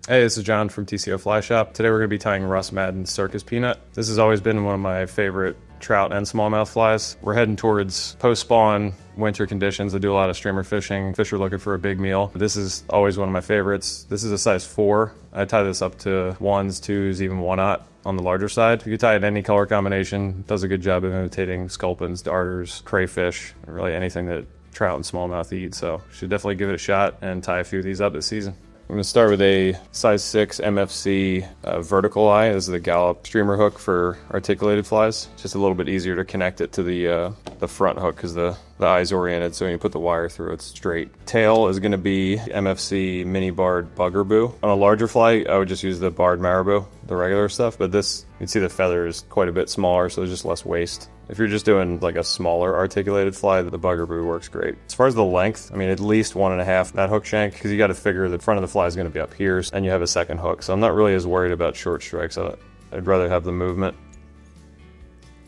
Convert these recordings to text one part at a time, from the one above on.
Hey, this is John from TCO Fly Shop. Today we're going to be tying Russ Maddin Circus Peanut. This has always been one of my favorite trout and smallmouth flies. We're heading towards post-spawn winter conditions. I do a lot of streamer fishing. Fish are looking for a big meal. This is always one of my favorites. This is a size 4. I tie this up to 1s, 2s, even 1/0 on the larger side. You can tie it any color combination. It does a good job of imitating sculpins, darters, crayfish, really anything that trout and smallmouth eat. So should definitely give it a shot and tie a few of these up this season. I'm going to start with a size 6 MFC vertical eye. This is the Gallop streamer hook for articulated flies. Just a little bit easier to connect it to the front hook because the eye's oriented, so when you put the wire through, it's straight. Tail is going to be MFC mini barred Bugabou. On a larger fly, I would just use the barred marabou, the regular stuff, but this, you can see the feather is quite a bit smaller, so there's just less waste. If you're just doing like a smaller articulated fly, the Bugabou works great. As far as the length, I mean, at least 1.5 that hook shank, because you got to figure the front of the fly is going to be up here, and you have a second hook. So I'm not really as worried about short strikes. I'd rather have the movement.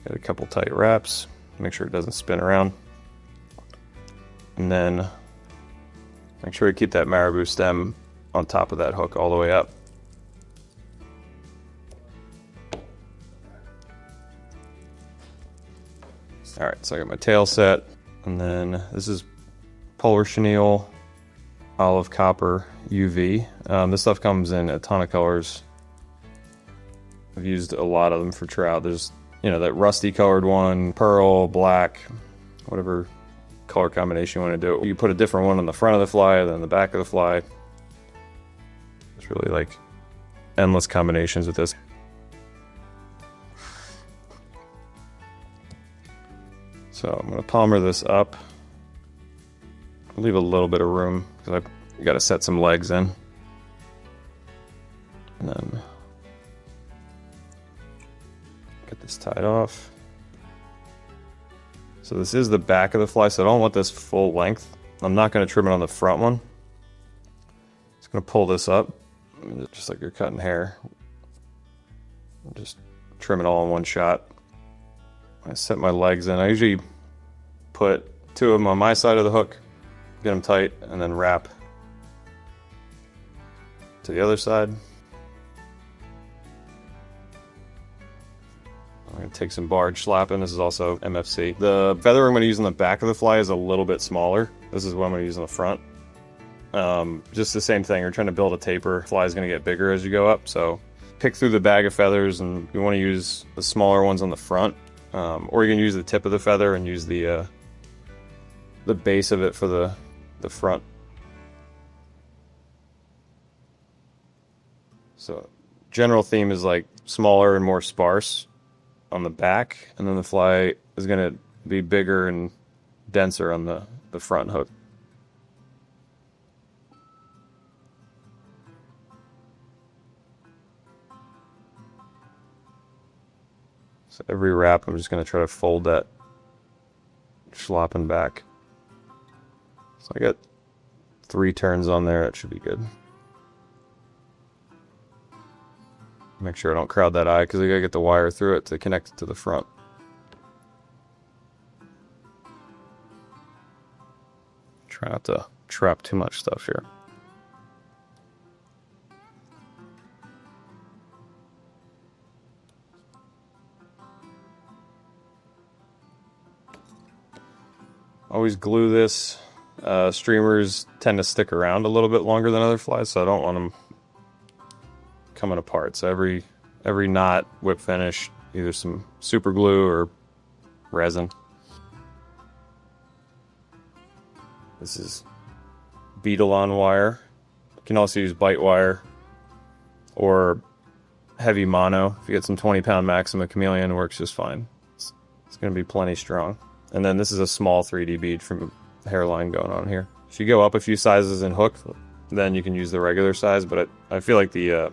Get a couple tight wraps, make sure it doesn't spin around. And then make sure you keep that marabou stem on top of that hook all the way up. All right, so I got my tail set, and then this is Polar Chenille Olive Copper UV. This stuff comes in a ton of colors. I've used a lot of them for trout. There's, you know, that rusty colored one, pearl, black, whatever color combination you want to do. You put a different one on the front of the fly than the back of the fly. It's really like endless combinations with this. So I'm going to palmer this up. Leave a little bit of room because I got to set some legs in. And then get this tied off. So this is the back of the fly, so I don't want this full length. I'm not going to trim it on the front one. Just going to pull this up, just like you're cutting hair. Just trim it all in one shot. I set my legs in. I usually put 2 of them on my side of the hook, get them tight, and then wrap to the other side. I'm going to take some barred Schlappen. This is also MFC. The feather I'm going to use on the back of the fly is a little bit smaller. This is what I'm going to use on the front. Just the same thing. You're trying to build a taper. The fly is going to get bigger as you go up, so pick through the bag of feathers, and you want to use the smaller ones on the front. Or you can use the tip of the feather and use the base of it for the front. So general theme is like smaller and more sparse on the back, and then the fly is going to be bigger and denser on the front hook. So every wrap, I'm just going to try to fold that Schlappen back. So I got 3 turns on there. That should be good. Make sure I don't crowd that eye because I got to get the wire through it to connect it to the front. Try not to trap too much stuff here. Always glue this. Streamers tend to stick around a little bit longer than other flies, so I don't want them coming apart. So every knot, whip finish, either some super glue or resin. This is beetle-on wire. You can also use bite wire or heavy mono. If you get some 20-pound Maxima Chameleon, it works just fine. It's going to be plenty strong. And then this is a small 3D bead from hairline going on here. If you go up a few sizes in hook, then you can use the regular size, but I feel like the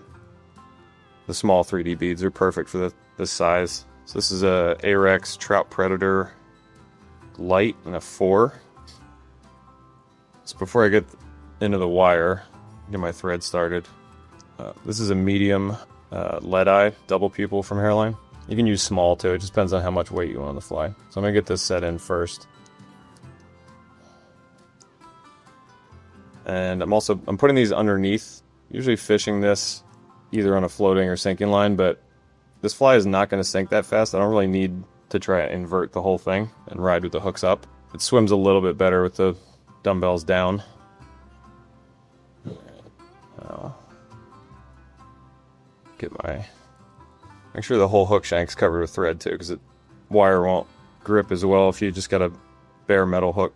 small 3D beads are perfect for this size. So this is a Arex Trout Predator Light and a 4. So before I get into the wire, get my thread started. This is a medium lead eye double pupil from hairline. You can use small too, it just depends on how much weight you want on the fly. So I'm gonna get this set in first. And I'm putting these underneath usually fishing this either on a floating or sinking line, but this fly is not going to sink that fast. I don't really need to try and invert the whole thing and ride with the hooks up. It swims a little bit better with the dumbbells down. Make sure the whole hook shank's covered with thread too, because the wire won't grip as well if you just got a bare metal hook.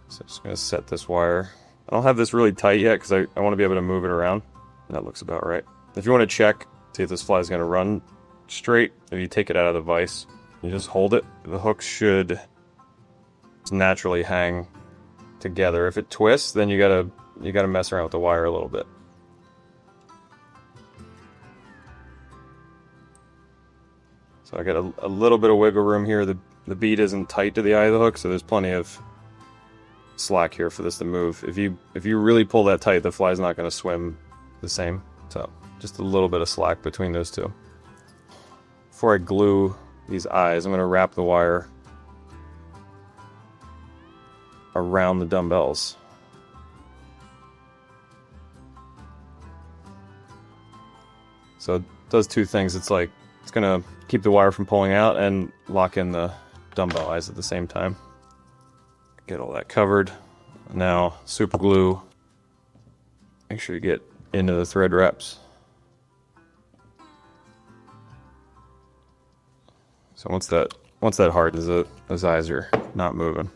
So I'm just going to set this wire. I don't have this really tight yet because I want to be able to move it around. That looks about right. If you want to check, see if this fly is going to run straight, if you take it out of the vise, you just hold it. The hook should naturally hang together. If it twists, then you gotta mess around with the wire a little bit. So I got a little bit of wiggle room here. The bead isn't tight to the eye of the hook, so there's plenty of slack here for this to move. If you really pull that tight, the fly's not going to swim the same. So just a little bit of slack between those two. Before I glue these eyes, I'm going to wrap the wire around the dumbbells. So it does two things. It's going to keep the wire from pulling out and lock in the dumbbell eyes at the same time. Get all that covered. Now super glue. Make sure you get into the thread wraps. So once that hardens, those eyes are not moving.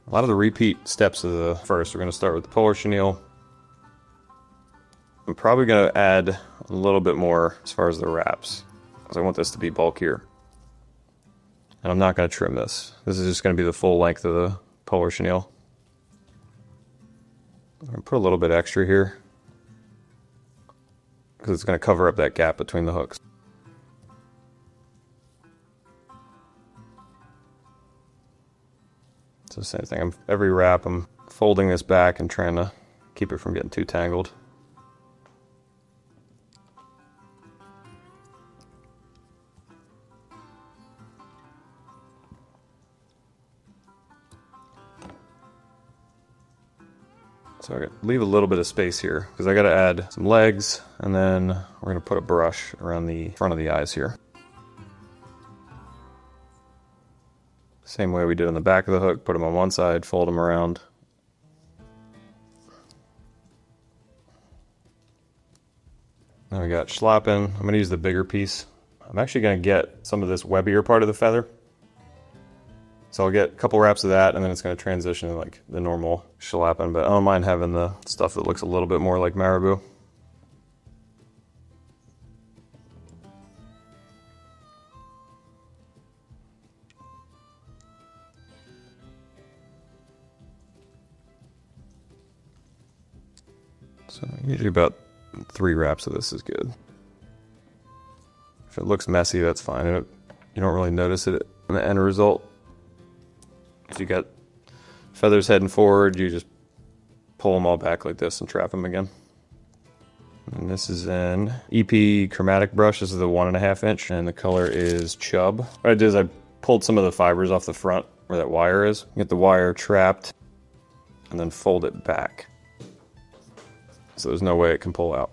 A lot of the repeat steps of the first. We're going to start with the polar chenille. I'm probably going to add a little bit more as far as the wraps, because I want this to be bulkier. And I'm not going to trim this. This is just going to be the full length of the polar chenille. I'm going to put a little bit extra here, because it's going to cover up that gap between the hooks. So same thing, every wrap I'm folding this back and trying to keep it from getting too tangled. So I got leave a little bit of space here because I got to add some legs, and then we're going to put a brush around the front of the eyes here. Same way we did on the back of the hook, put them on one side, fold them around. Now we got Schlappen. I'm going to use the bigger piece. I'm actually going to get some of this webbier part of the feather. So I'll get a couple wraps of that, and then it's going to transition to like the normal Schlappen, but I don't mind having the stuff that looks a little bit more like marabou. So usually about 3 wraps of this is good. If it looks messy, that's fine. You don't really notice it in the end result. If you got feathers heading forward, you just pull them all back like this and trap them again. And this is an EP Chromatic Brush. This is the 1.5 inch, and the color is Chub. What I did is I pulled some of the fibers off the front where that wire is. Get the wire trapped, and then fold it back. So there's no way it can pull out.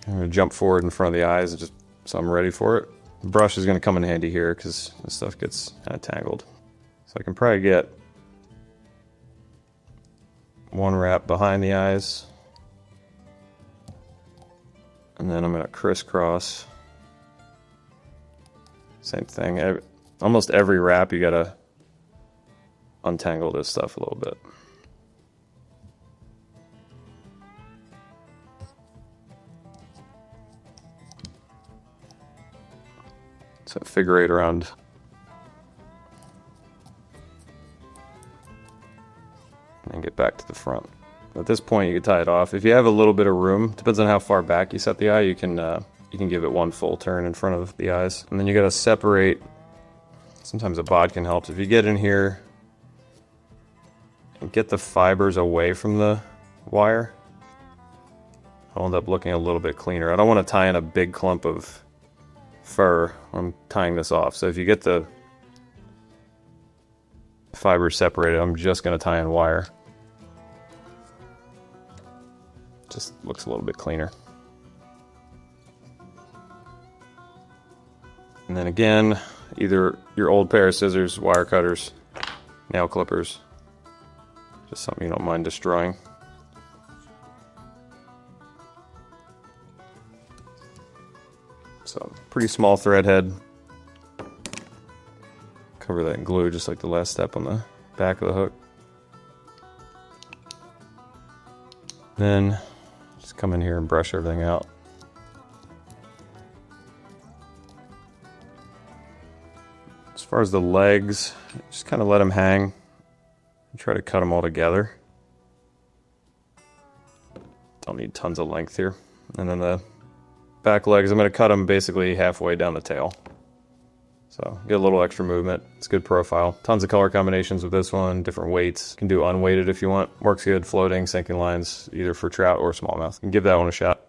I'm going to jump forward in front of the eyes, and just so I'm ready for it. The brush is going to come in handy here because this stuff gets kind of tangled. So I can probably get 1 wrap behind the eyes, and then I'm going to crisscross. Same thing. Almost every wrap you got to untangle this stuff a little bit. So figure 8 around. And get back to the front. At this point you can tie it off. If you have a little bit of room, depends on how far back you set the eye, you can give it 1 full turn in front of the eyes. And then you gotta separate. Sometimes a bod can help. If you get in here and get the fibers away from the wire, I'll end up looking a little bit cleaner. I don't want to tie in a big clump of fur when I'm tying this off. So if you get the fibers separated, I'm just going to tie in wire. Just looks a little bit cleaner. And then again, either your old pair of scissors, wire cutters, nail clippers, just something you don't mind destroying. So, pretty small thread head. Cover that in glue just like the last step on the back of the hook. Then just come in here and brush everything out. As far as the legs, just kind of let them hang and try to cut them all together. Don't need tons of length here. And then the back legs, I'm going to cut them basically halfway down the tail. So get a little extra movement. It's a good profile. Tons of color combinations with this one, different weights. You can do unweighted if you want. Works good floating, sinking lines, either for trout or smallmouth. You can give that one a shot.